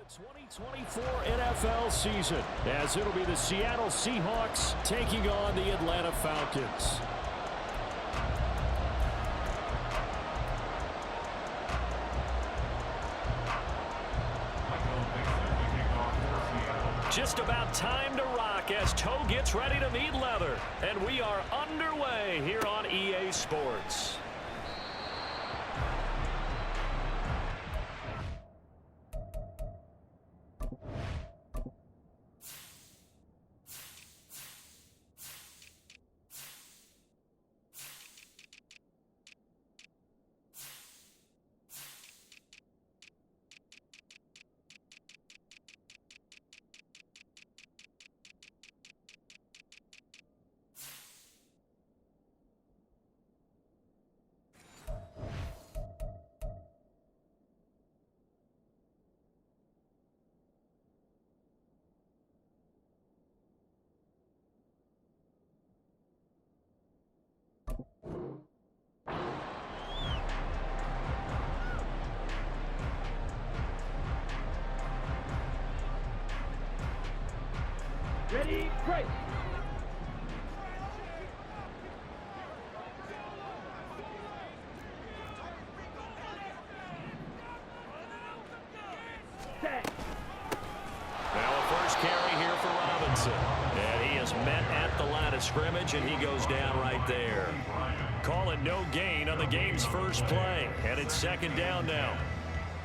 2024 NFL season, as it'll be the Seattle Seahawks taking on the Atlanta Falcons. Just about time to rock as toe gets ready to meet leather, and we are underway here on EA Sports. Ready, break. Now a first carry here for Robinson. And he is met at the line of scrimmage, and he goes down right there. Call it no gain on the game's first play. And it's second down now.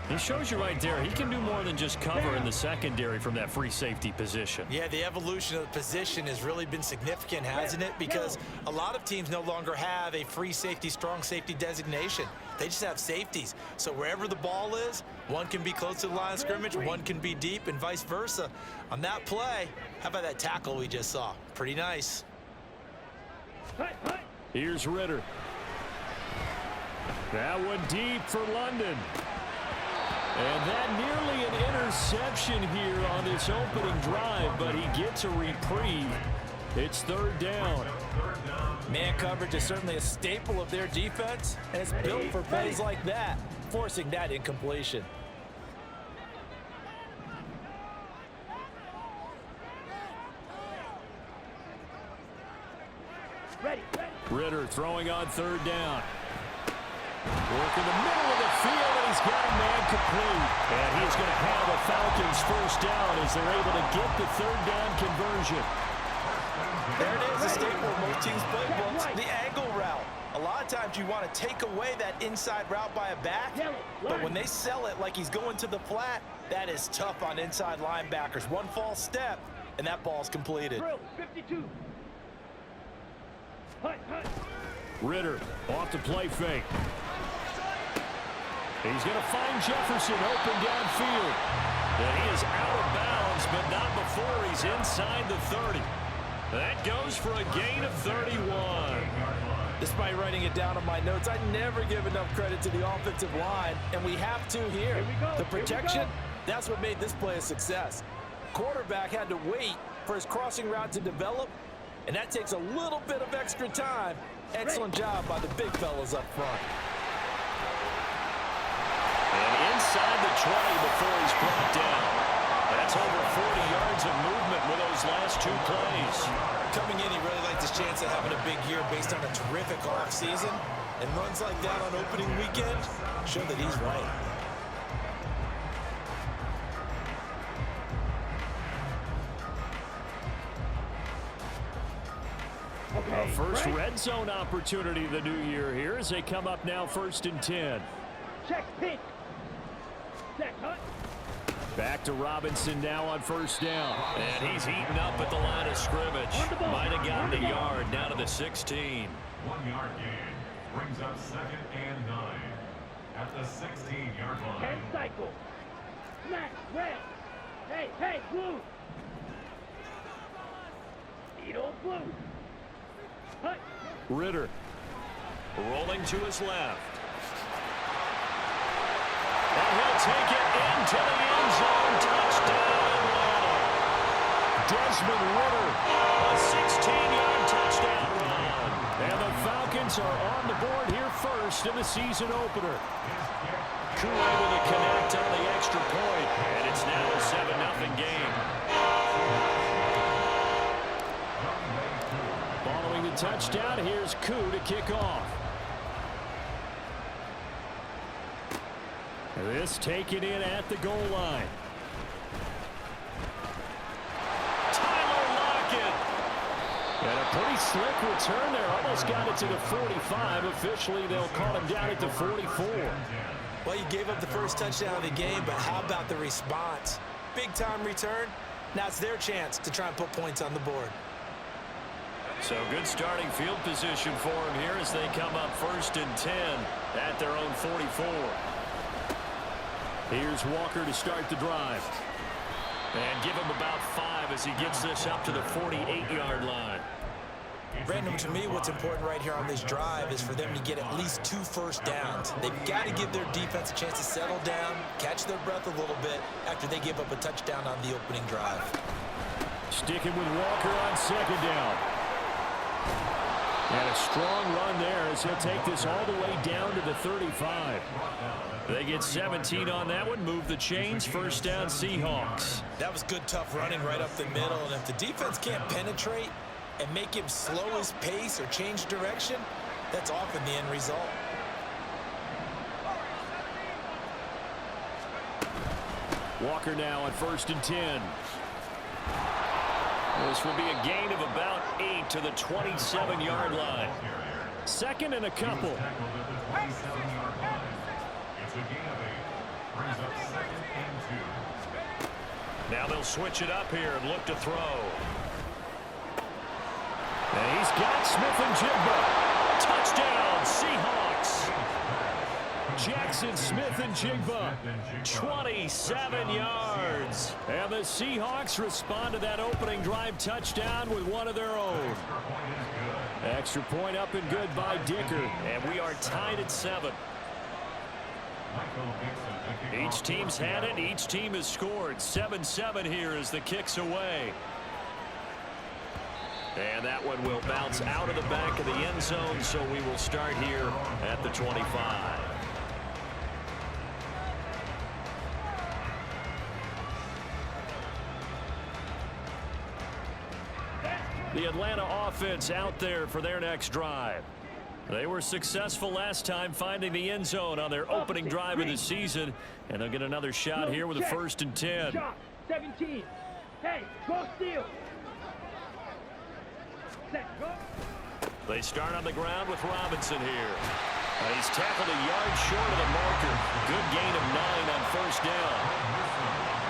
He shows you right there, he can do more than just cover in the secondary from that free safety position. Yeah, the evolution of the position has really been significant, hasn't it? Because a lot of teams no longer have a free safety, strong safety designation. They just have safeties. So wherever the ball is, one can be close to the line of scrimmage, one can be deep, and vice versa. On that play, how about that tackle we just saw? Pretty nice. Here's Ritter. That one deep for London. And that nearly an interception here on this opening drive, but he gets a reprieve. It's third down. Man coverage is certainly a staple of their defense, and it's built for plays like that, forcing that incompletion. Ritter throwing on third down. Work in the middle of the field, and he's got a man complete. And he's going to have a Falcons first down as they're able to get the third down conversion. There it is, a staple of most teams' playbooks, the angle route. A lot of times you want to take away that inside route by a back, but when they sell it like he's going to the flat, that is tough on inside linebackers. One false step, and that ball's completed. 52. Ritter off the play fake. He's going to find Jefferson open downfield. And he is out of bounds, but not before he's inside the 30. That goes for a gain of 31. Despite writing it down on my notes, I never give enough credit to the offensive line, and we have to here. The protection, that's what made this play a success. Quarterback had to wait for his crossing route to develop, and that takes a little bit of extra time. Excellent job by the big fellas up front. And inside the 20 before he's brought down. That's over 40 yards of movement with those last two plays. Coming in, he really liked his chance of having a big year based on a terrific offseason. And runs like that on opening weekend show that he's right. A first red zone opportunity the new year here as they come up now 1st and 10. Check pitch. Check hut. Back to Robinson now on first down. And he's eaten up at the line of scrimmage. Might have gotten a yard down to the 16. 1 yard gain brings up 2nd and 9 at the 16-yard line. 10 cycle. Smash, red. Hey, blue. Eat old blue. Hut. Ritter rolling to his left. And he'll take it into the end zone. Touchdown, Atlanta. Desmond Ritter, a 16-yard touchdown run. And the Falcons are on the board here first in the season opener. Koo able to connect on the extra point, and it's now a first down. Here's Koo to kick off. This taken in at the goal line. And a pretty slick return there. Almost got it to the 45. Officially, they'll call him down at the 44. Well, you gave up the first touchdown of the game, but how about the response? Big-time return. Now it's their chance to try and put points on the board. So good starting field position for him here as they come up 1st and 10 at their own 44. Here's Walker to start the drive. And give him about 5 as he gets this up to the 48-yard line. Brandon, to me, what's important right here on this drive is for them to get at least 2 first downs. They've got to give their defense a chance to settle down, catch their breath a little bit after they give up a touchdown on the opening drive. Sticking with Walker on 2nd down. And a strong run there as he'll take this all the way down to the 35. They get 17 on that one, move the chains, 1st down Seahawks. That was good, tough running right up the middle, and if the defense can't penetrate and make him slow his pace or change direction, that's often the end result. Walker now on 1st and 10. This will be a gain of about 8 to the 27-yard line. 2nd and a couple. Now they'll switch it up here and look to throw. And he's got Smith-Njigba. Touchdown, Seahawks. Jackson Smith-Njigba, 27 yards. And the Seahawks respond to that opening drive touchdown with one of their own. Extra point up and good by Dicker. And we are tied at 7. Each team's had it. Each team has scored. 7-7 here as the kick's away. And that one will bounce out of the back of the end zone, so we will start here at the 25. The Atlanta offense out there for their next drive. They were successful last time finding the end zone on their opening drive of the season, and they'll get another shot here with a 1st and 10. Shot, 17. Hey, go steal. Set, go. They start on the ground with Robinson here. He's tackled a yard short of the marker. Good gain of 9 on 1st down.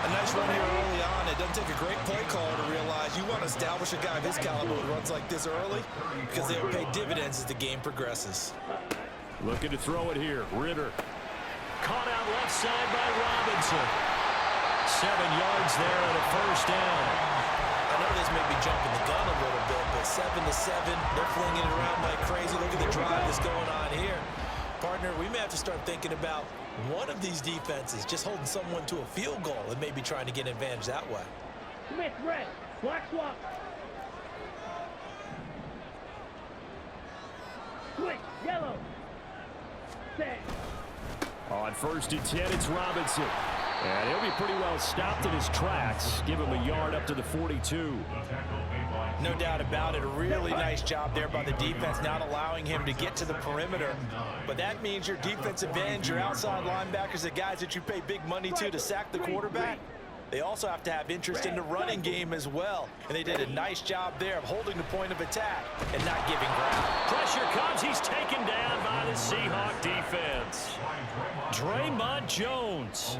A nice run here early on. It doesn't take a great play caller to realize you want to establish a guy of his caliber who runs like this early because they'll pay dividends as the game progresses. Looking to throw it here. Ritter. Caught out left side by Robinson. 7 yards there and a 1st down. I know this may be jumping the gun a little bit, but 7-7, they're flinging it around like crazy. Look at the drive that's going on here. Partner, we may have to start thinking about one of these defenses just holding someone to a field goal and maybe trying to get an advantage that way. Smith, red. Black swap. Switch, yellow. Set. On 1st and 10, it's Robinson. And he'll be pretty well stopped in his tracks. Give him a yard up to the 42. No doubt about it. A really nice job there by the defense, not allowing him to get to the perimeter. But that means your defensive ends, your outside linebackers, the guys that you pay big money to sack the quarterback, they also have to have interest in the running game as well. And they did a nice job there of holding the point of attack and not giving ground. Pressure comes. He's taken down by the Seahawk defense. Draymond Jones.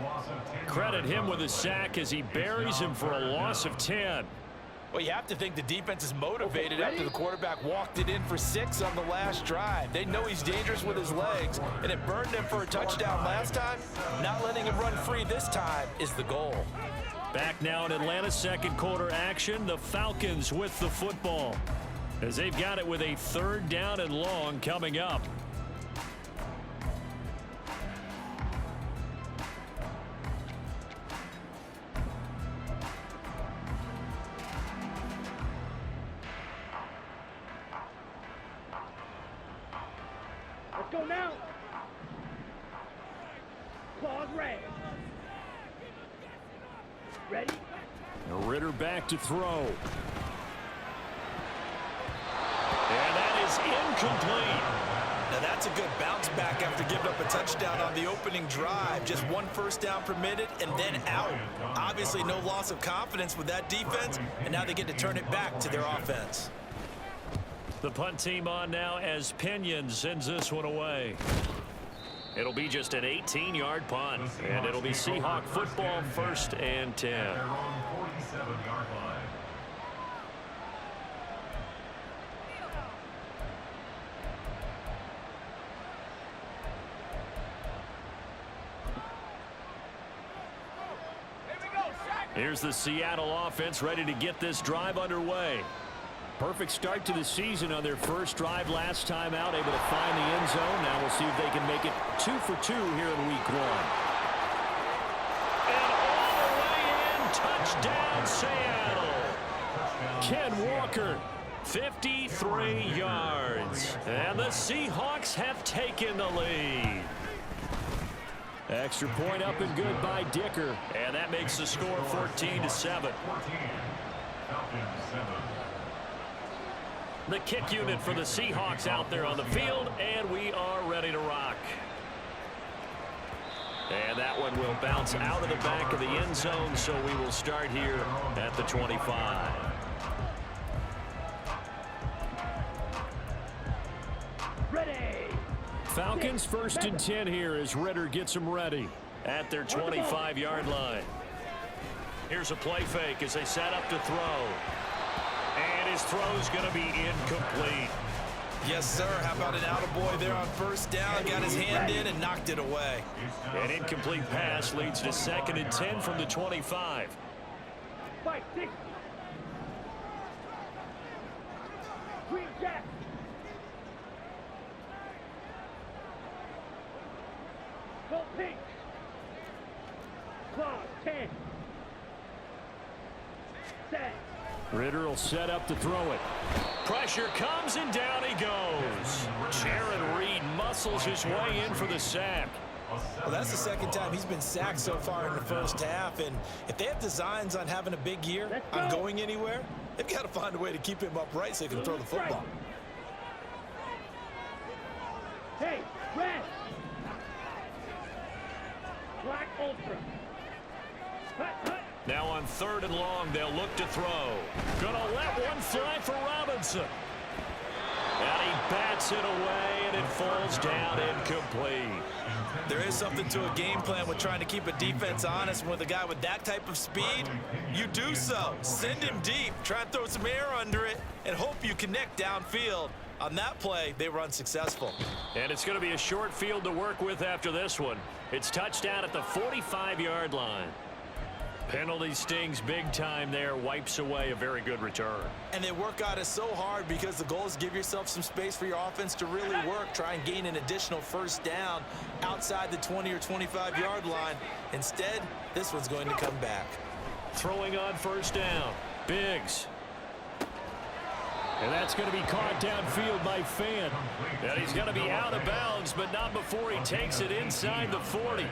Credit him with a sack as he buries him for a loss of 10. Well, you have to think the defense is motivated after the quarterback walked it in for 6 on the last drive. They know he's dangerous with his legs, and it burned him for a touchdown last time. Not letting him run free this time is the goal. Back now in Atlanta's 2nd quarter action, the Falcons with the football, as they've got it with a 3rd down and long coming up. Let's go now. Claws red. Ready? Ritter back to throw. And that is is incomplete. Now that's a good bounce back after giving up a touchdown on the opening drive. Just one first down permitted and then out. Obviously no loss of confidence with that defense, and now they get to turn it back to their offense. The punt team on now as Pinion sends this one away. It'll be just an 18-yard punt, and it'll be Seahawk football, 1st and 10. At their own 47-yard line. Here's the Seattle offense ready to get this drive underway. Perfect start to the season on their first drive last time out, able to find the end zone. Now we'll see if they can make it 2 for 2 here in week 1. And all the way in, touchdown Seattle. Ken Walker, 53 yards. And the Seahawks have taken the lead. Extra point up and good by Dicker. And that makes the score 14-7. 14. Falcons 7. The kick unit for the Seahawks out there on the field, and we are ready to rock. And that one will bounce out of the back of the end zone, so we will start here at the 25. Ready. Falcons 1st and 10 here as Ritter gets them ready at their 25-yard line. Here's a play fake as they set up to throw. And his throw's going to be incomplete. Yes, sir. How about an attaboy there on first down? Got his hand in and knocked it away. An incomplete pass leads to 2nd and 10 from the 25. Fight, 6. Green Jack. Go pink. Claw, 10. Set. Ritter will set up to throw it. Pressure comes and down he goes. Jaron Reed muscles his way in for the sack. Well, that's the 2nd time he's been sacked so far in the first half, and if they have designs on having a big year, on going anywhere, they've got to find a way to keep him upright so he can throw the football. Hey, red. Black Ultra. Hut, hut. Now on 3rd and long, they'll look to throw. Gonna let one fly for Robinson. And he bats it away, and it falls down incomplete. There is something to a game plan with trying to keep a defense honest. With a guy with that type of speed, you do so. Send him deep, try and throw some air under it, and hope you connect downfield. On that play, they were unsuccessful. And it's going to be a short field to work with after this one. It's touchdown at the 45-yard line. Penalty stings big time there, wipes away a very good return. And they work on it so hard because the goal is give yourself some space for your offense to really work. Try and gain an additional first down outside the 20 or 25-yard line. Instead, this one's going to come back. Throwing on first down, Biggs. And that's going to be caught downfield by Fant. And he's going to be out of bounds, but not before he takes it inside the 40.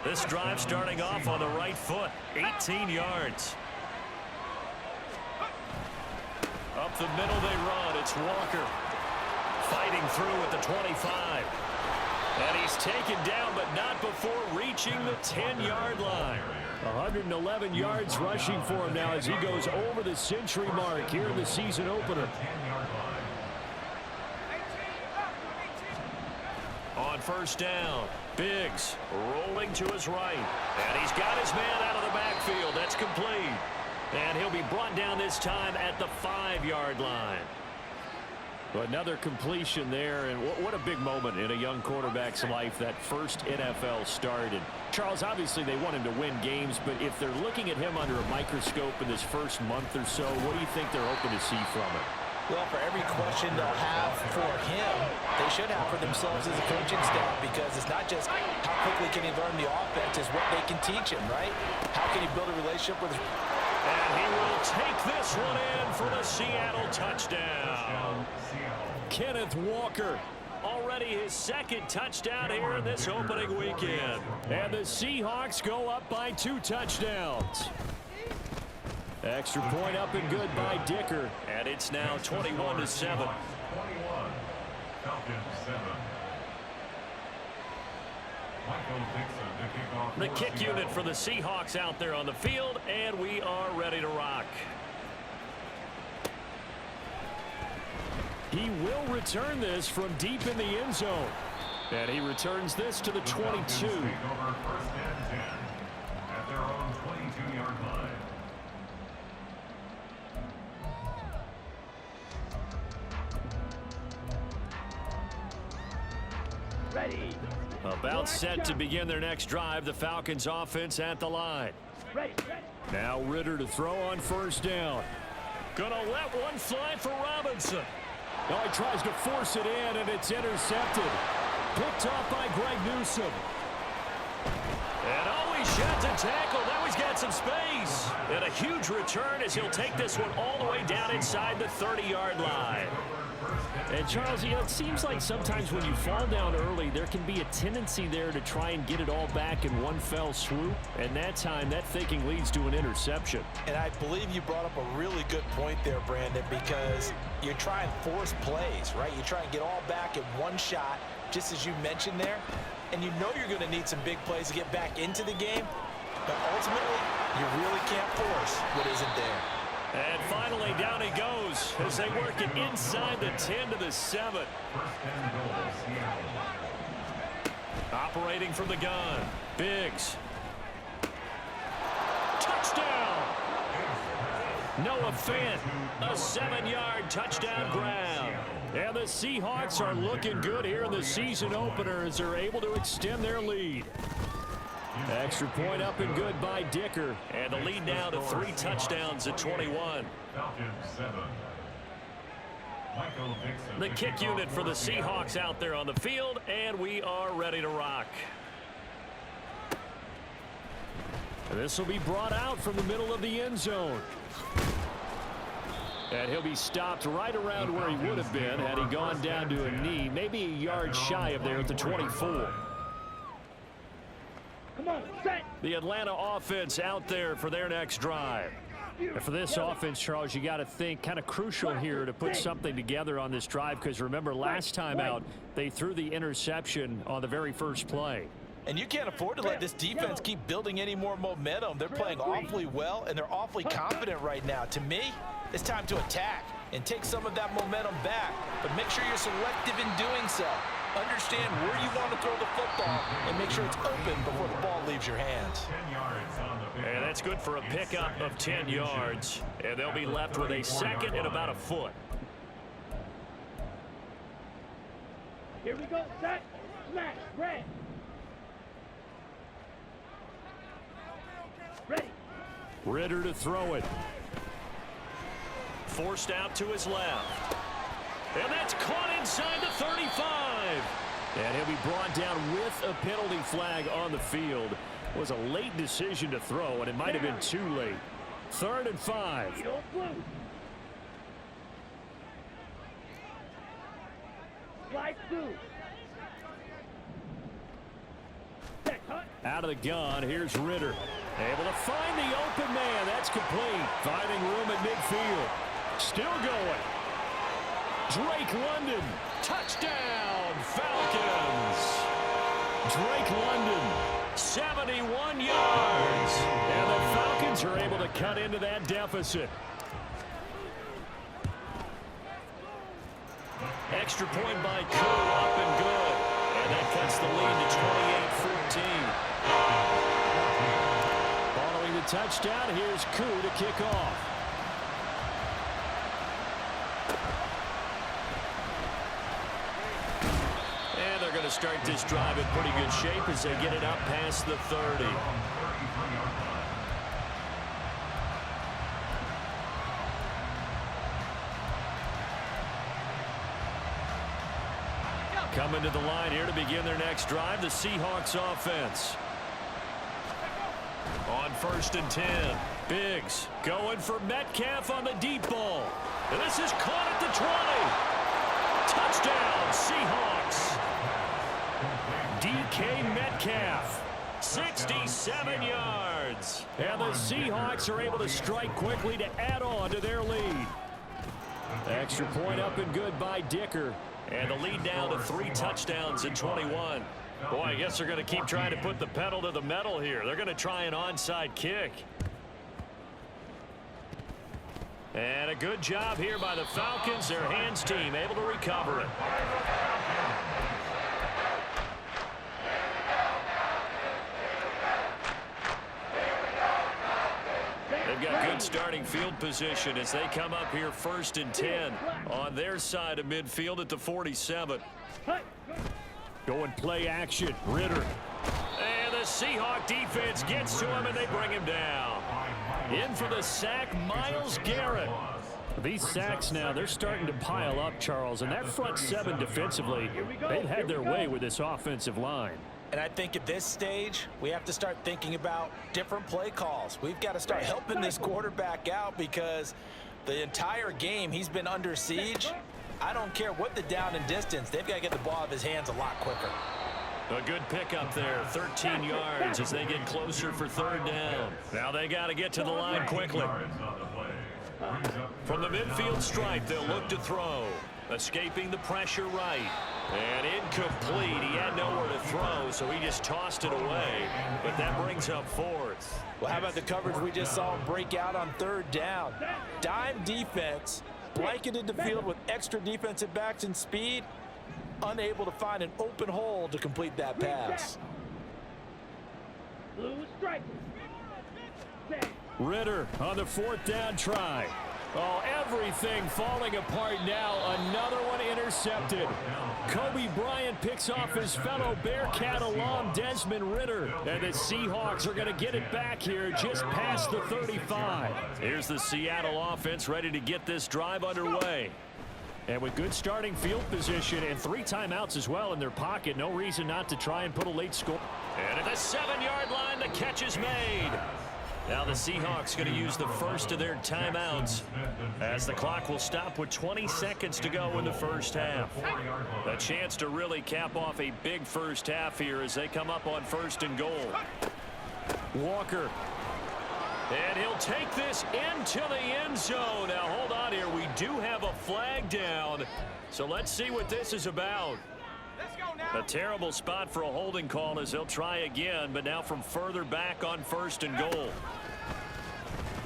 This drive starting off on the right foot, 18 yards. Up the middle they run. It's Walker fighting through at the 25. And he's taken down, but not before reaching the 10-yard line. 111 yards rushing for him now as he goes over the century mark here in the season opener. On first down, Biggs rolling to his right. And he's got his man out of the backfield. That's complete. And he'll be brought down this time at the 5-yard line. Another completion there, and what a big moment in a young quarterback's life, that first NFL start. And Charles, obviously they want him to win games, but if they're looking at him under a microscope in this first month or so, what do you think they're hoping to see from it? Well, for every question they'll have for him, they should have for themselves as a coaching staff, because it's not just how quickly can he learn the offense, it's what they can teach him, right? How can he build a relationship with his... And he will take this one in for the Seattle touchdown. Kenneth Walker, already his second touchdown here in this opening weekend. And the Seahawks go up by 2 touchdowns. Extra point up and good by Dicker. And it's now 21-7. Falcons 7. Michael Dixon to kick off. The kick unit for the Seahawks out there on the field, and we are ready to rock. He will return this from deep in the end zone. And he returns this to the 22. Take over 1st and 10 at their own 22-yard line. Ready. About set to begin their next drive. The Falcons offense at the line. Ready. Now Ritter to throw on 1st down. Gonna let one fly for Robinson. Oh, he tries to force it in, and it's intercepted. Picked off by Greg Newsome. And always shot to tackle. Now he's got some space. And a huge return as he'll take this one all the way down inside the 30-yard line. And Charles, you know, it seems like sometimes when you fall down early, there can be a tendency there to try and get it all back in one fell swoop. And that time, that thinking leads to an interception. And I believe you brought up a really good point there, Brandon, because you try and force plays, right? You try and get all back in one shot, just as you mentioned there. And you know you're going to need some big plays to get back into the game. But ultimately, you really can't force what isn't there. And finally, down he goes as they work it inside the 10 to the 7. 1st and goal, Seattle. Operating from the gun. Biggs. Touchdown! Noah Fant, a 7-yard touchdown grab. And the Seahawks are looking good here in the season opener as they're able to extend their lead. Extra point up and good by Dicker. And the lead now to 3 touchdowns at 21. Falcons 7. Michael Dixon. The kick unit for the Seahawks out there on the field, and we are ready to rock. And this will be brought out from the middle of the end zone. And he'll be stopped right around where he would have been had he gone down to a knee, maybe a yard shy of there at the 24. Come on, set. The Atlanta offense out there for their next drive. And for this offense, Charles, you got to think kind of crucial here to put something together on this drive, because remember last time out they threw the interception on the very first play. And you can't afford to let this defense keep building any more momentum. They're playing awfully well, and they're awfully confident right now. To me, it's time to attack and take some of that momentum back, but make sure you're selective in doing so. Understand where you want to throw the football and make sure it's open before the ball leaves your hands. 10 yards on the pickup. And that's good for a pickup of 10 yards. And they'll be left with a 2nd and about a foot. Here we go, set. Smash, red. Ready. Ritter to throw it. Forced out to his left. And that's caught inside the 35. And he'll be brought down with a penalty flag on the field. It was a late decision to throw, and it might have been too late. 3rd and 5. Slide through. Out of the gun, here's Ritter. Able to find the open man. That's complete. Finding room at midfield. Still going. Drake London. Touchdown, Falcons. Drake London, 71 yards. And the Falcons are able to cut into that deficit. Extra point by Koo, up and good. And that cuts the lead to 28-14. Following the touchdown, here's Koo to kick off. And they're going to start this drive in pretty good shape as they get it up past the 30. Coming to the line here to begin their next drive, the Seahawks offense. On 1st and 10, Biggs going for Metcalf on the deep ball. And this is caught at the 20. Touchdown, Seahawks. DK Metcalf, 67 yards. And the Seahawks are able to strike quickly to add on to their lead. Extra point up and good by Dicker. And the lead down to 3 touchdowns in 21. Boy, I guess they're going to keep trying to put the pedal to the metal here. They're going to try an onside kick. And a good job here by the Falcons. Their hands team able to recover it. They've got good starting field position as they come up here 1st and 10 on their side of midfield at the 47. Going play action. Ritter. And the Seahawk defense gets to him and they bring him down. In for the sack, Myles Garrett. These sacks now, they're starting to pile up, Charles, and that front 7 defensively, they've had their way with this offensive line. And I think at this stage, we have to start thinking about different play calls. We've got to start helping this quarterback out because the entire game he's been under siege. I don't care what the down and distance. They've got to get the ball out of his hands a lot quicker. A good pickup there, 13 yards as they get closer for 3rd down. Now they got to get to the line quickly. From the midfield stripe, they'll look to throw. Escaping the pressure right. And incomplete. He had nowhere to throw, so he just tossed it away. But that brings up 4th. Well, how about the coverage we just saw him break out on 3rd down? Dime defense, blanketed the field with extra defensive backs and speed. Unable to find an open hole to complete that pass. Blue striker. Ritter on the 4th down try. Oh, everything falling apart now. Another one intercepted. Kobe Bryant picks off his fellow Bearcat alum Desmond Ritter. And the Seahawks are going to get it back here just past the 35. Here's the Seattle offense ready to get this drive underway. And with good starting field position and 3 timeouts as well in their pocket, no reason not to try and put a late score. And at the 7-yard line, the catch is made. Now the Seahawks going to use the first of their timeouts as the clock will stop with 20 seconds to go in the first half. A chance to really cap off a big first half here as they come up on 1st and goal. Walker. And he'll take this into the end zone. Now hold on here. We do have a flag down. So let's see what this is about. A terrible spot for a holding call as they'll try again, but now from further back on 1st and goal.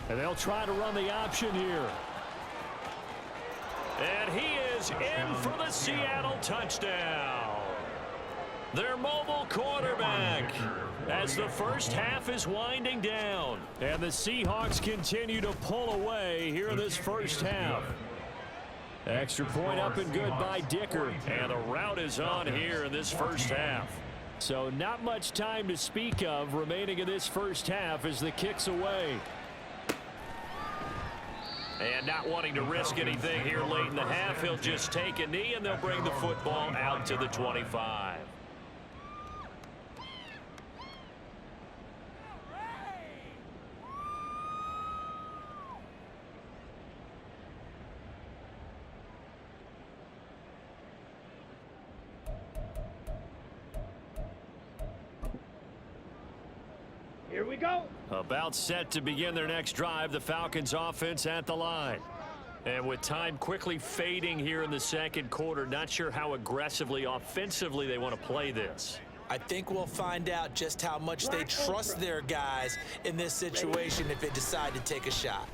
And they'll try to run the option here. And he is in for the Seattle touchdown. Their mobile quarterback as the first half is winding down. And the Seahawks continue to pull away here in this first half. Extra point up and good by Dicker. And the route is on here in this first half. So not much time to speak of remaining in this first half as the kick's away. And not wanting to risk anything here late in the half, he'll just take a knee and they'll bring the football out to the 25. Here we go. About set to begin their next drive, the Falcons offense at the line. And with time quickly fading here in the second quarter, not sure how aggressively, offensively they want to play this. I think we'll find out just how much they trust their guys in this situation if they decide to take a shot.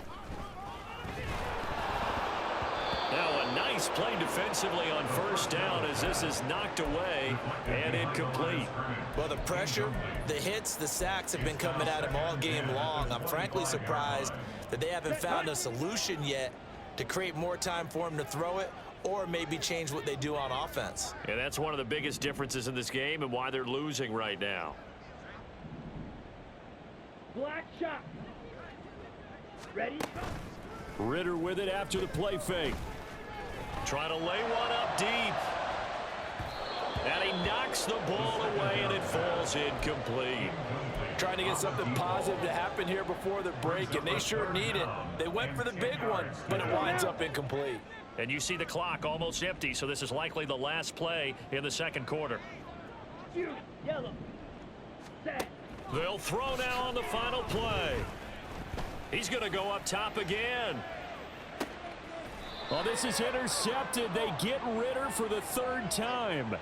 Now a nice play defensively on 1st down as this is knocked away and incomplete. Well, the pressure, the hits, the sacks have been coming at him all game long. I'm frankly surprised that they haven't found a solution yet to create more time for him to throw it or maybe change what they do on offense. And that's one of the biggest differences in this game and why they're losing right now. Black shot. Ready? Ritter with it after the play fake. Trying to lay one up deep. And he knocks the ball away and it falls incomplete. Trying to get something positive to happen here before the break, and they sure need it. They went for the big one, but it winds up incomplete. And you see the clock almost empty, so this is likely the last play in the second quarter. Yellow. Set. They'll throw now on the final play. He's going to go up top again. Oh, this is intercepted. They get Ritter for the third time.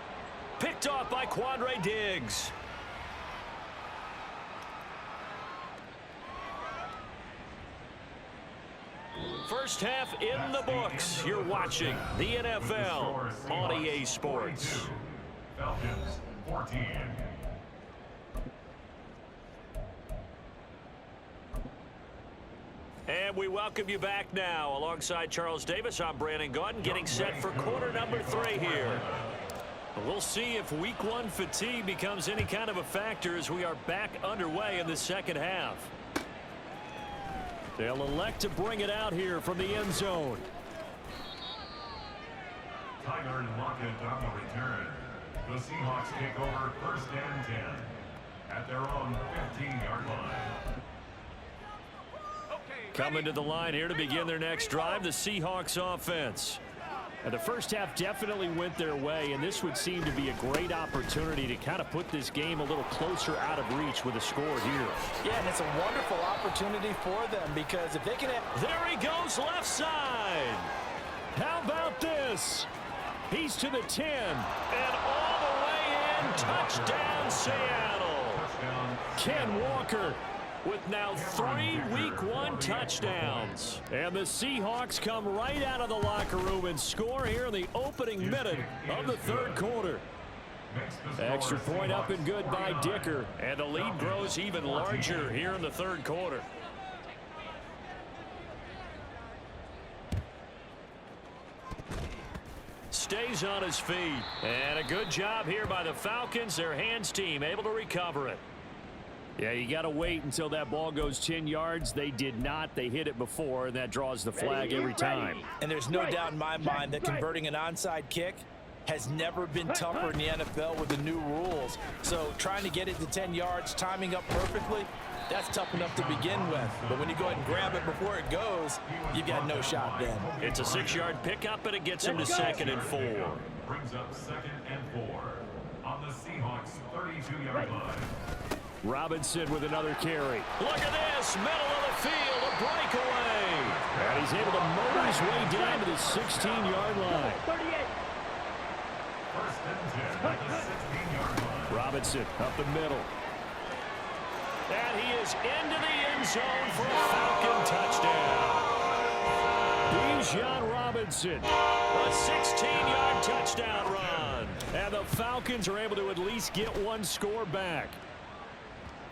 Picked off by Quandre Diggs. First half in the books. You're watching the NFL on EA Sports. Falcons 14. And we welcome you back now. Alongside Charles Davis, I'm Brandon Gaudin, getting set for quarter number 3 here. We'll see if week 1 fatigue becomes any kind of a factor as we are back underway in the second half. They'll elect to bring it out here from the end zone. Tyler Lockett on the return. The Seahawks take over first and 10 at their own 15-yard line. Coming to the line here to begin their next drive, the Seahawks offense. And the first half definitely went their way, and this would seem to be a great opportunity to kind of put this game a little closer out of reach with a score here. Yeah, and it's a wonderful opportunity for them because if they can have... There he goes, left side. How about this? He's to the 10, and all the way in, touchdown Seattle. Ken Walker with now 3 week 1 touchdowns. And the Seahawks come right out of the locker room and score here in the opening minute of the third quarter. Extra point up and good by Dicker. And the lead grows even larger here in the third quarter. Stays on his feet. And a good job here by the Falcons. Their hands team able to recover it. Yeah, you got to wait until that ball goes 10 yards. They did not. They hit it before, and that draws the flag every time. And there's no doubt in my mind that converting an onside kick has never been tougher in the NFL with the new rules. So trying to get it to 10 yards, timing up perfectly, that's tough enough to begin with. But when you go ahead and grab it before it goes, you've got no shot then. It's a 6-yard pickup, and it gets him to 2nd and 4. Brings up 2nd and 4 on the Seahawks 32-yard line. Robinson with another carry. Look at this, middle of the field, a breakaway. And he's able to motor his way down to the 16-yard line. 38. First and 10 at the 16-yard line. Robinson up the middle. And he is into the end zone for a Falcon touchdown. Bijan Robinson, a 16-yard touchdown run. And the Falcons are able to at least get 1 score back.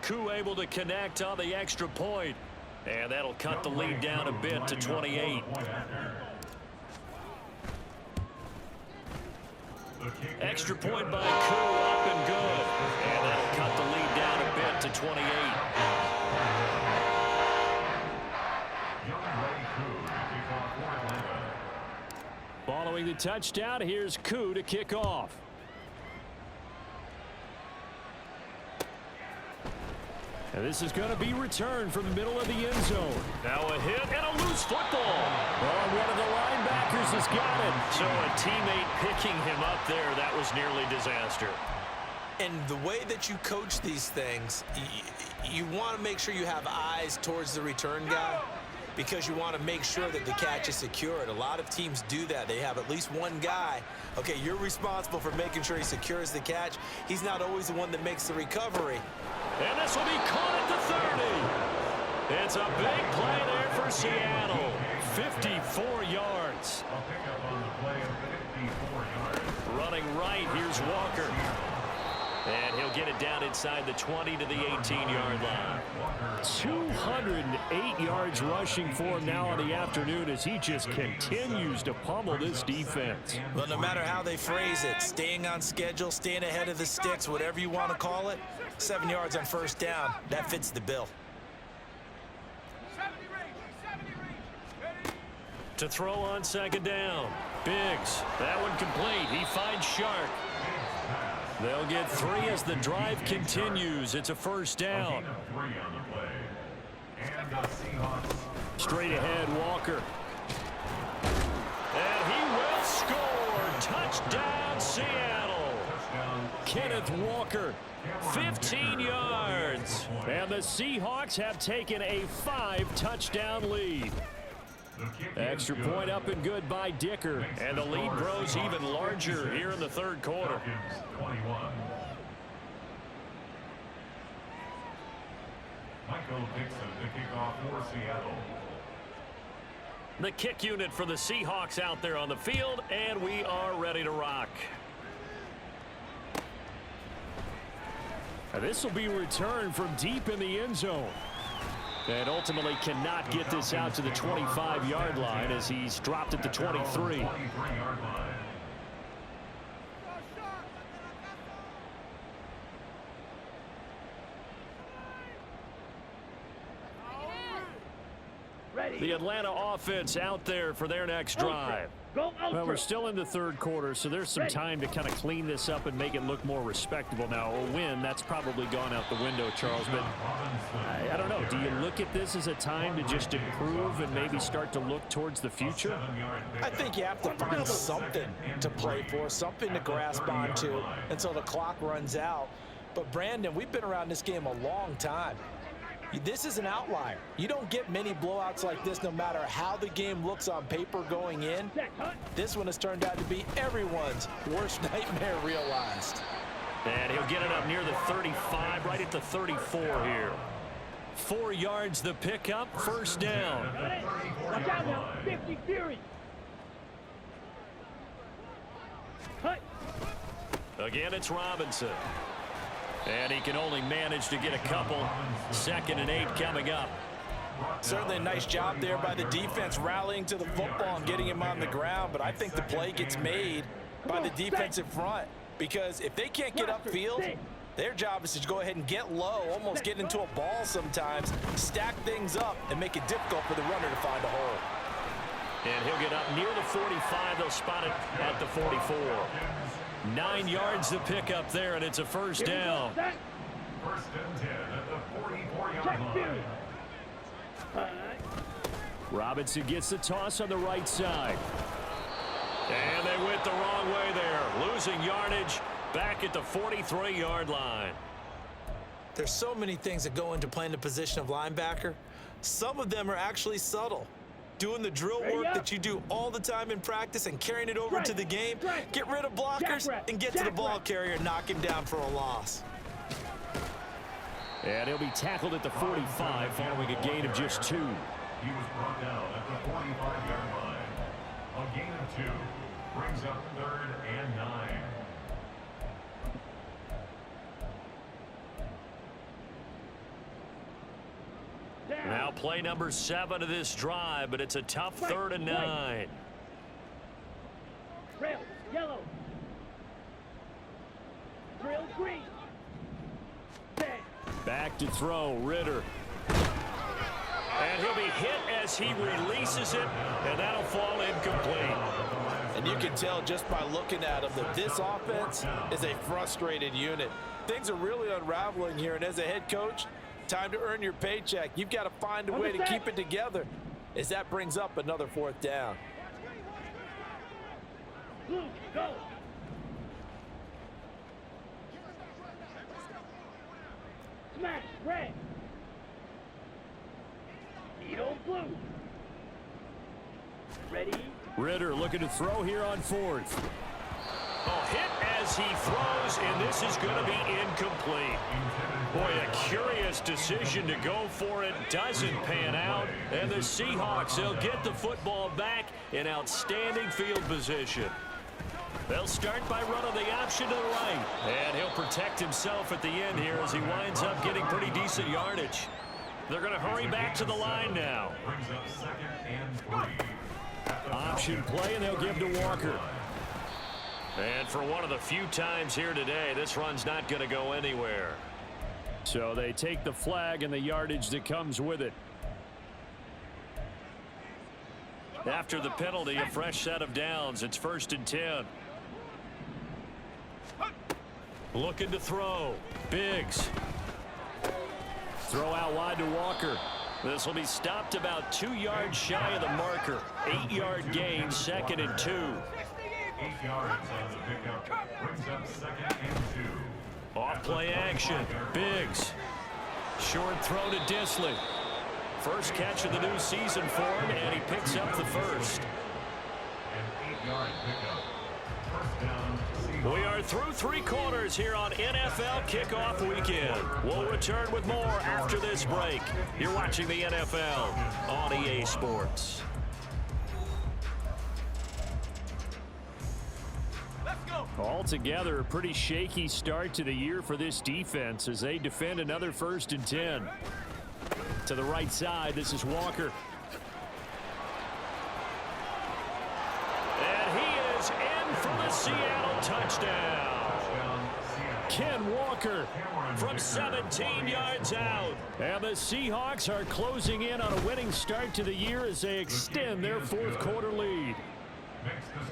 Koo able to connect on the extra point. And that'll cut the lead down a bit to 28. Extra point by Koo, up and good. And that'll cut the lead down a bit to 28. Following the touchdown, here's Koo to kick off. And this is going to be returned from the middle of the end zone. Now a hit and a loose football. Oh, one of the linebackers has got it. So a teammate picking him up there, that was nearly disaster. And the way that you coach these things, you want to make sure you have eyes towards the return guy because you want to make sure that the catch is secured. A lot of teams do that. They have at least one guy. Okay, you're responsible for making sure he secures the catch. He's not always the one that makes the recovery. And this will be caught at the 30. It's a big play there for Seattle. 54 yards. A pickup on the play of 54 yards. Running right, here's Walker. And he'll get it down inside the 20 to the 18-yard line. 208 yards rushing for him now on the afternoon as he just continues to pummel this defense. Well, no matter how they phrase it, staying on schedule, staying ahead of the sticks, whatever you want to call it, 7 yards on first down, that fits the bill. To throw on 2nd down. Biggs, that one complete. He finds Shark. They'll get 3 as the drive continues. It's a first down. Straight ahead, Walker. And he will score. Touchdown, Seattle. Kenneth Walker, 15 yards. And the Seahawks have taken a 5-touchdown lead. Extra point up and good by Dicker. And the lead grows even larger here in the third quarter. Falcons 21. Michael Dixon to kick off for Seattle. The kick unit for the Seahawks out there on the field, and we are ready to rock. This will be returned from deep in the end zone. And ultimately cannot get this out to the 25-yard line as he's dropped at the 23. The Atlanta offense out there for their next drive. Well, we're still in the third quarter, so there's some time to kind of clean this up and make it look more respectable now. A win, that's probably gone out the window, Charles. But I don't know. Do you look at this as a time to just improve and maybe start to look towards the future? I think you have to find something to play for, something to grasp onto until the clock runs out. But, Brandon, we've been around this game a long time. This is an outlier. You don't get many blowouts like this no matter how the game looks on paper going in. This one has turned out to be everyone's worst nightmare realized. And he'll get it up near the 35, right at the 34 here. 4 yards the pickup, first down. Watch out now, 50 Fury. Cut. Again, it's Robinson. And he can only manage to get a couple. 2nd and 8 coming up. Certainly a nice job there by the defense rallying to the football and getting him on the ground. But I think the play gets made by the defensive front. Because if they can't get upfield, their job is to go ahead and get low, almost get into a ball sometimes, stack things up, and make it difficult for the runner to find a hole. And he'll get up near the 45. They'll spot it at the 44. 9 yards to pick up there, and it's a first down. First and 10 at the 44-yard line. Robinson gets the toss on the right side. And they went the wrong way there. Losing yardage back at the 43-yard line. There's so many things that go into playing the position of linebacker. Some of them are actually subtle. Doing the drill work that you do all the time in practice and carrying it over to the game. Get rid of blockers and get to the ball carrier and knock him down for a loss. And he'll be tackled at the 45 following a gain of just 2. He was brought down at the 45-yard line. A gain of 2 brings up 3rd and 9. Now play number 7 of this drive, but it's a tough 3rd and 9. Trail, yellow. Trail, green. Back to throw, Ritter. And he'll be hit as he releases it, and that'll fall incomplete. And you can tell just by looking at him that this offense is a frustrated unit. Things are really unraveling here, and as a head coach, time to earn your paycheck. You've got to find a way to keep it together as that brings up another 4th down. Blue, go. Smash, red. Needle, blue. Ready? Ritter looking to throw here on 4th. Oh, hit as he throws, and this is going to be incomplete. Boy, a curious decision to go for it. Doesn't pan out. And the Seahawks, they'll get the football back in outstanding field position. They'll start by running the option to the right. And he'll protect himself at the end here as he winds up getting pretty decent yardage. They're going to hurry back to the line now. Brings up 2nd and 3. Option play, and they'll give to Walker. And for one of the few times here today, this run's not going to go anywhere. So they take the flag and the yardage that comes with it. After the penalty, a fresh set of downs. It's 1st and 10. Looking to throw. Biggs. Throw out wide to Walker. This will be stopped about 2 yards shy of the marker. 8-yard gain, 2nd and 2. 8 yards on the pickup. Brings up 2nd and 2. Off play action. Biggs. Short throw to Disley. First catch of the new season for him, and he picks up the first. An 8-yard pickup. First down, Seahawks. We are through 3 quarters here on NFL Kickoff Weekend. We'll return with more after this break. You're watching the NFL on EA Sports. Altogether, a pretty shaky start to the year for this defense as they defend another 1st and 10. To the right side, this is Walker. And he is in for the Seattle touchdown. Ken Walker from 17 yards out. And the Seahawks are closing in on a winning start to the year as they extend their 4th quarter lead.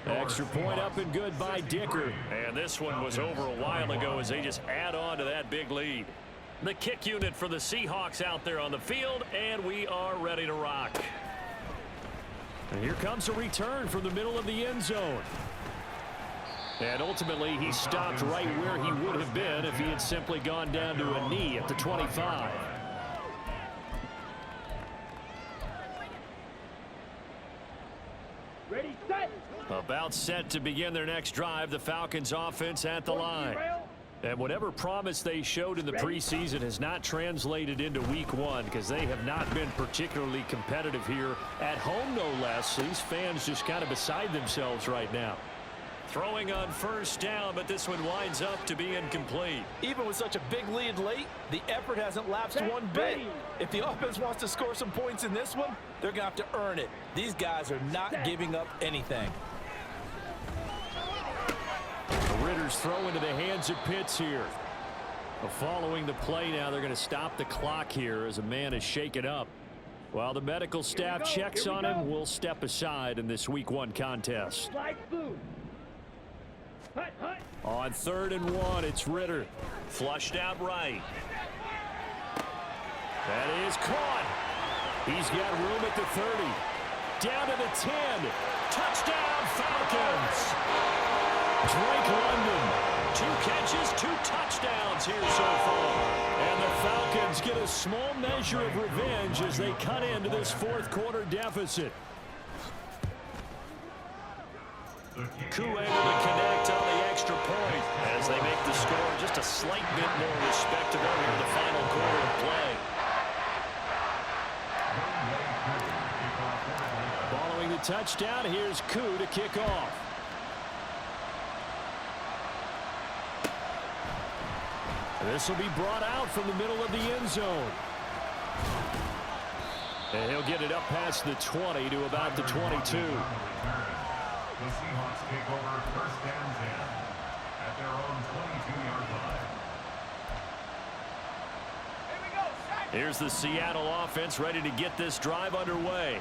Extra point up and good by Dicker. And this one was over a while ago as they just add on to that big lead. The kick unit for the Seahawks out there on the field, and we are ready to rock. And here comes a return from the middle of the end zone. And ultimately, he stopped right where he would have been if he had simply gone down to a knee at the 25. Ready, set. About set to begin their next drive, the Falcons offense at the line. And whatever promise they showed in the preseason has not translated into week 1 because they have not been particularly competitive here at home, no less. These fans just kind of beside themselves right now. Throwing on 1st down, but this one winds up to be incomplete. Even with such a big lead late, the effort hasn't lapsed one bit. If the offense wants to score some points in this one, they're going to have to earn it. These guys are not giving up anything. The Ritters throw into the hands of Pitts here. Following the play now, they're going to stop the clock here as a man is shaken up. While the medical staff checks on him, we'll step aside in this week 1 contest. On 3rd and 1, it's Ritter. Flushed out right. That is caught. He's got room at the 30. Down to the 10. Touchdown, Falcons. Drake London. 2 catches, 2 touchdowns here so far. And the Falcons get a small measure of revenge as they cut into this 4th quarter deficit. Koo able to connect on the extra point as they make the score just a slight bit more respectable here in the final quarter of play. Following the touchdown, here's Koo to kick off. This will be brought out from the middle of the end zone. And he'll get it up past the 20 to about the 22. The Seahawks take over 1st and 10 at their own 22-yard line. Here's the Seattle offense ready to get this drive underway.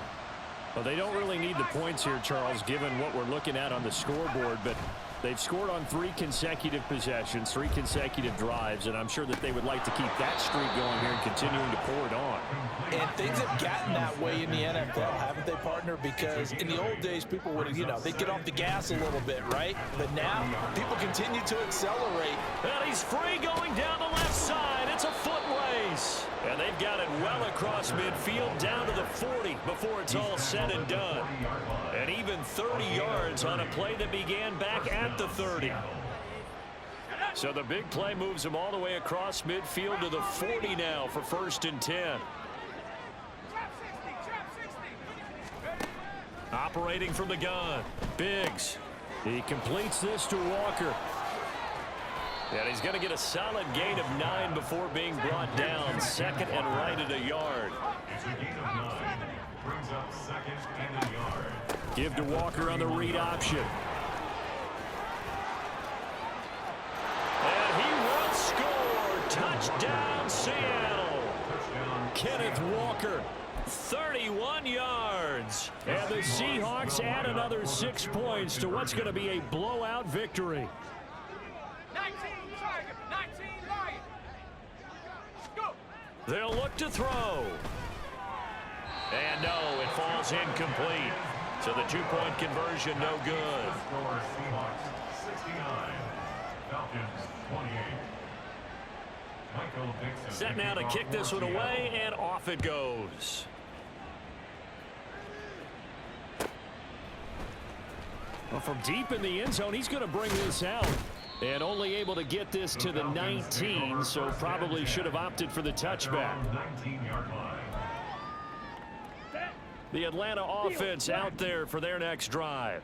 Well, they don't really need the points here, Charles, given what we're looking at on the scoreboard, but they've scored on 3 consecutive possessions, 3 consecutive drives, and I'm sure that they would like to keep that streak going here and continuing to pour it on. And things have gotten that way in the NFL, haven't they, partner? Because in the old days, people would, they'd get off the gas a little bit, right? But now, people continue to accelerate. And he's free going down the left side. It's a foot race. And they've got it well across midfield down to the 40 before it's all said and done. And even 30 yards on a play that began back at the 30. So the big play moves him all the way across midfield to the 40 now for 1st and 10. Operating from the gun, Biggs. He completes this to Walker. And he's going to get a solid gain of 9 before being brought down. 2nd and right at a yard. It's a gain of 9. Brings up 2nd and a yard. Give to Walker on the read option. And he will score. Touchdown, Seattle. Touchdown. Kenneth Walker, 31 yards. And the Seahawks add another 6 points to what's going to be a blowout victory. 19 Lions. Go. They'll look to throw. And no, it falls incomplete. So the 2-point conversion no good. Score Seahawks 69. Falcons 28. Michael Dixon. Set now to kick this one away, and off it goes. Well, from deep in the end zone, he's going to bring this out. And only able to get this to the 19, so probably should have opted for the touchback. The Atlanta offense out there for their next drive.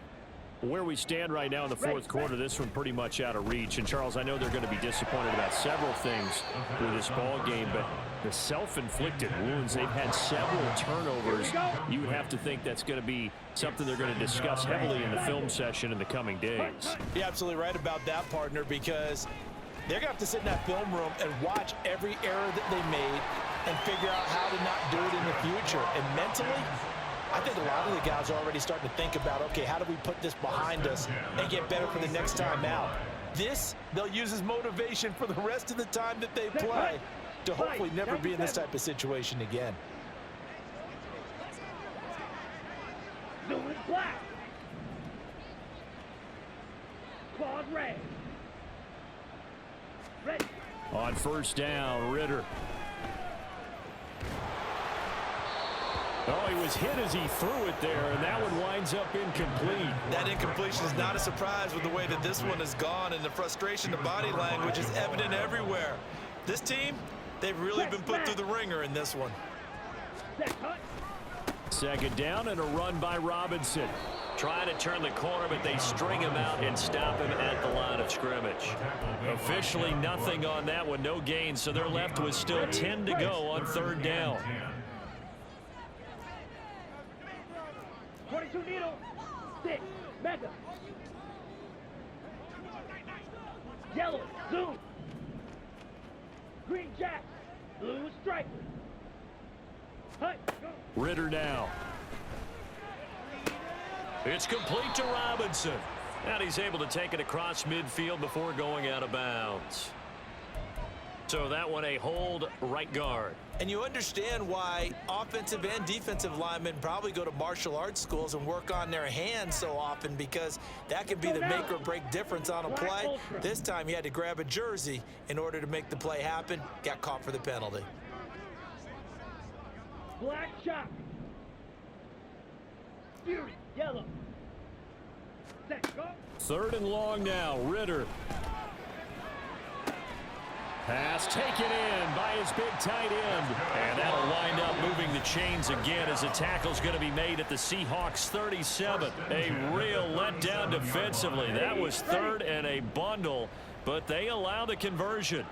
Where we stand right now in the fourth quarter, this one pretty much out of reach. And, Charles, I know they're going to be disappointed about several things with this ball game, but the self-inflicted wounds, they've had several turnovers. You would have to think that's going to be something they're going to discuss heavily in the film session in the coming days. You're absolutely right about that, partner, because they're going to have to sit in that film room and watch every error that they made and figure out how to not do it in the future. And mentally, I think a lot of the guys are already starting to think about, okay, how do we put this behind us and get better for the next time out? This, they'll use as motivation for the rest of the time that they play to hopefully never be in this type of situation again. Doing black. Claude Ray. Ready. On first down, Ritter. Oh, he was hit as he threw it there, and that one winds up incomplete. That incompletion is not a surprise with the way that this one has gone, and the frustration, the body language is evident everywhere. This team, they've really been put through the ringer in this one. Second down and a run by Robinson. Trying to turn the corner, but they string him out and stop him at the line of scrimmage. Officially nothing on that one, no gain, so they're left with still 10 to go on third down. 22 needle. 6. Mega. Yellow. Zoom. Green jack. Blue stripe. Ritter now. It's complete to Robinson. And he's able to take it across midfield before going out of bounds. So that one a hold right guard. And you understand why offensive and defensive linemen probably go to martial arts schools and work on their hands so often, because that can be the make or break difference on a play. This time he had to grab a jersey in order to make the play happen. Got caught for the penalty. Black shot. Fury. Yellow. Set. Go. Third and long now. Ritter. Pass taken in by his big tight end. And that'll wind up moving the chains again as the tackle's going to be made at the Seahawks 37. A real letdown defensively. That was third and a bundle, but they allow the conversion.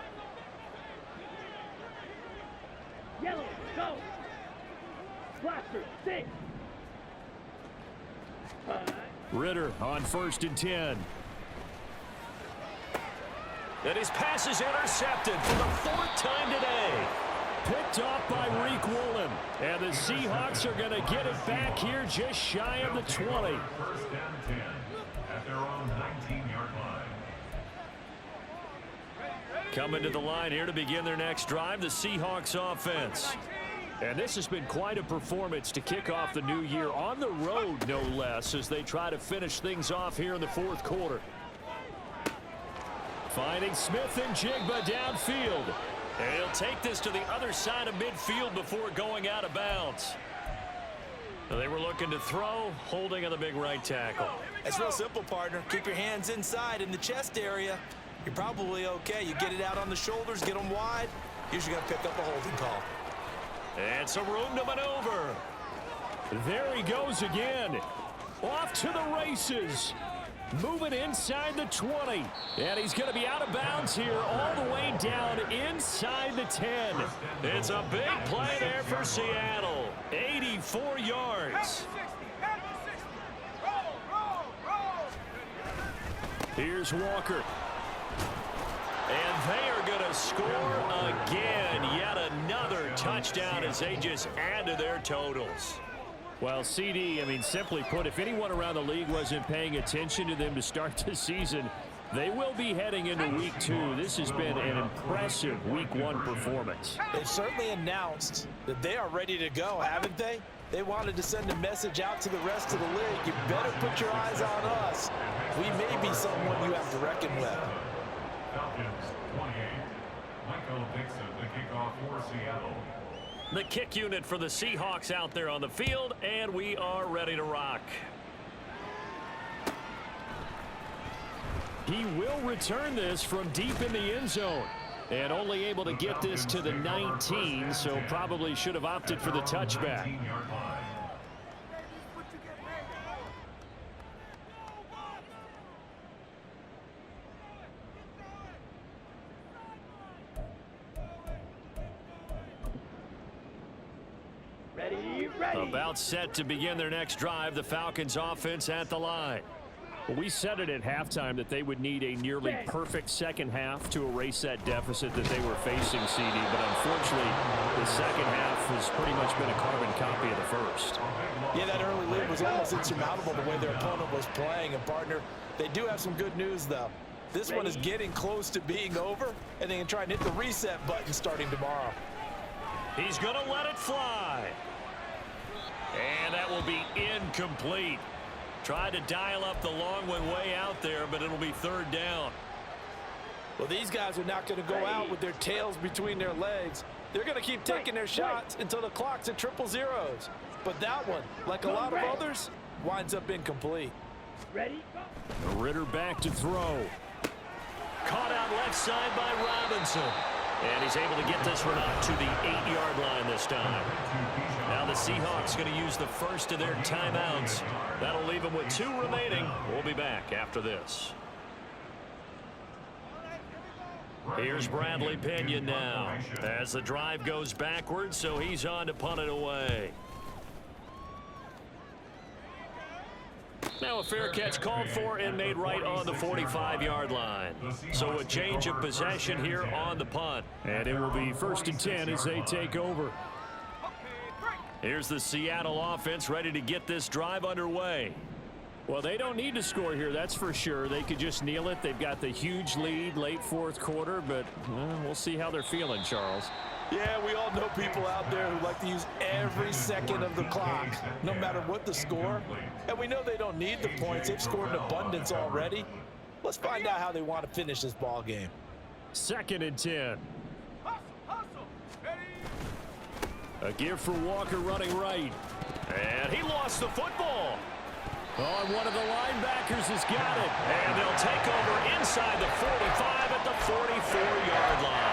Yellow. Go. Blaster. 6. Ritter on first and 10. And his pass is intercepted for the fourth time today. Picked off by Reek Woolen. And the Seahawks are going to get it back here just shy of the 20. First and 10 at their own 19-yard line. Coming to the line here to begin their next drive, the Seahawks offense. And this has been quite a performance to kick off the new year on the road, no less, as they try to finish things off here in the fourth quarter. Finding Smith and Jigba downfield. And he'll take this to the other side of midfield before going out of bounds. They were looking to throw, holding on the big right tackle. It's real simple, partner. Keep your hands inside in the chest area. You're probably okay. You get it out on the shoulders, get them wide. Usually going to pick up a holding call. And some room to maneuver. There he goes again. Off to the races. Moving inside the 20. And he's going to be out of bounds here all the way down inside the 10. It's a big play there for Seattle. 84 yards. Here's Walker. And they are going to score again. Yet another touchdown as they just add to their totals. Well, CD, I mean, simply put, if anyone around the league wasn't paying attention to them to start the season, they will be heading into week 2. This has been an impressive week 1 performance. They've certainly announced that they are ready to go, haven't they? They wanted to send a message out to the rest of the league. You better put your eyes on us. We may be someone you have to reckon with. Falcons 28. Michael Dixon, the kickoff for Seattle. The kick unit for the Seahawks out there on the field, and we are ready to rock. He will return this from deep in the end zone. And only able to get this to the 19, so probably should have opted for the touchback. About set to begin their next drive, the Falcons offense at the line. Well, we said it at halftime that they would need a nearly perfect second half to erase that deficit that they were facing, CD. But unfortunately, the second half has pretty much been a carbon copy of the first. Yeah, that early lead was almost insurmountable the way their opponent was playing. And, partner, they do have some good news, though. This one is getting close to being over, and they can try and hit the reset button starting tomorrow. He's going to let it fly. And that will be incomplete. Tried to dial up the long one way out there, but it'll be third down. Well, these guys are not going to go out with their tails between their legs. They're going to keep taking their shots until the clock's at triple zeros. But that one, like a lot of others, winds up incomplete. Ready? Ritter back to throw. Caught out left side by Robinson. And he's able to get this one up to the 8-yard line this time. Now the Seahawks going to use the first of their timeouts. That'll leave them with 2 remaining. We'll be back after this. Here's Bradley Pinion now as the drive goes backwards, so he's on to punt it away. Now a fair catch called for and made right on the 45-yard line. So a change of possession here on the punt. And it will be 1st and 10 as they take over. Here's the Seattle offense ready to get this drive underway. Well, they don't need to score here, that's for sure. They could just kneel it. They've got the huge lead late 4th quarter, but we'll see how they're feeling, Charles. Yeah, we all know people out there who like to use every second of the clock, no matter what the score. And we know they don't need the points. They've scored in abundance already. Let's find out how they want to finish this ball game. 2nd and 10. A give for Walker running right. And he lost the football. Oh, and one of the linebackers has got it. And they'll take over inside the 45 at the 44-yard line.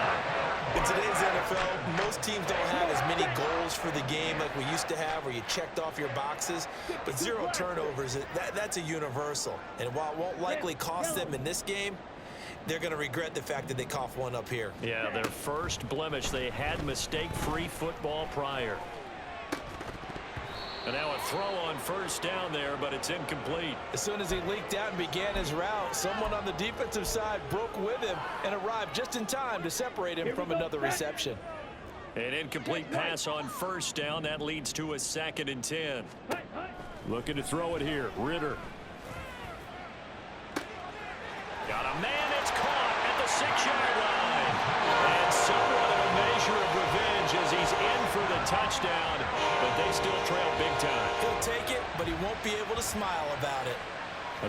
In today's NFL, most teams don't have as many goals for the game like we used to have where you checked off your boxes. But 0 turnovers, that's a universal. And while it won't likely cost them in this game, they're going to regret the fact that they coughed one up here. Yeah, their first blemish. They had mistake-free football prior. And now a throw on 1st down there, but it's incomplete. As soon as he leaked out and began his route, someone on the defensive side broke with him and arrived just in time to separate him from another reception. An incomplete pass on 1st down. That leads to a 2nd and 10. Looking to throw it here. Ritter. Got a man. It's caught at the 6-yard line. And somewhat of a measure of revenge as he's in for the touchdown. But they still trail big time. He'll take it, but he won't be able to smile about it.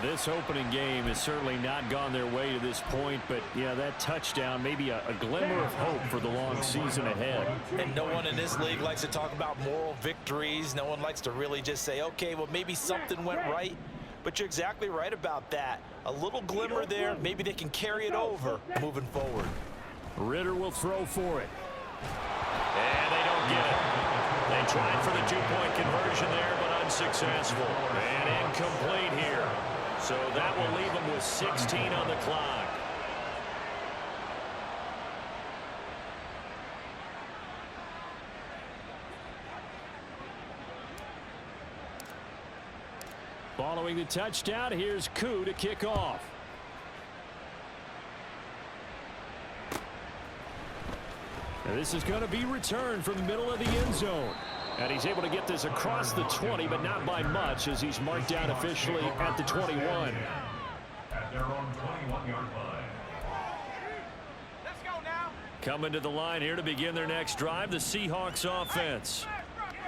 This opening game has certainly not gone their way to this point, but yeah, that touchdown, maybe a glimmer of hope for the long season ahead. And no one in this league likes to talk about moral victories. No one likes to really just say, okay, well, maybe something went right. But you're exactly right about that. A little glimmer there, maybe they can carry it over moving forward. Ritter will throw for it. And they don't get it. They tried for the 2-point conversion there, but unsuccessful. And incomplete here. So that will leave them with 16 on the clock. Following the touchdown, here's Koo to kick off. And this is going to be returned from the middle of the end zone. And he's able to get this across the 20, but not by much as he's marked down officially at the 21. At their own 21-yard line. Let's go now. Coming to the line here to begin their next drive, the Seahawks offense.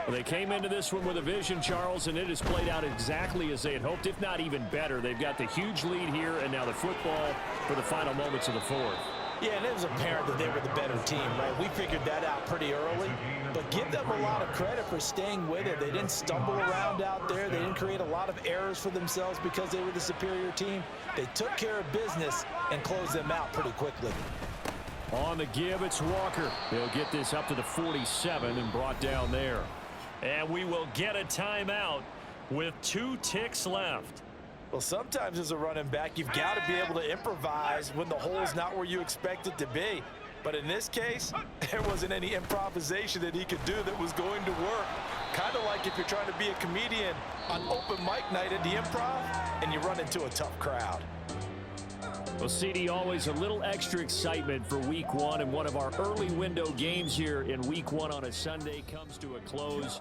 Well, they came into this one with a vision, Charles, and it has played out exactly as they had hoped, if not even better. They've got the huge lead here, and now the football for the final moments of the 4th. Yeah, and it was apparent that they were the better team, right? We figured that out pretty early, but give them a lot of credit for staying with it. They didn't stumble around out there. They didn't create a lot of errors for themselves because they were the superior team. They took care of business and closed them out pretty quickly. On the give, it's Walker. They'll get this up to the 47 and brought down there. And we will get a timeout with 2 ticks left. Well, sometimes as a running back, you've got to be able to improvise when the hole's not where you expect it to be. But in this case, there wasn't any improvisation that he could do that was going to work. Kind of like if you're trying to be a comedian on open mic night at the Improv and you run into a tough crowd. Well, CD, always a little extra excitement for week 1, and one of our early window games here in week 1 on a Sunday comes to a close.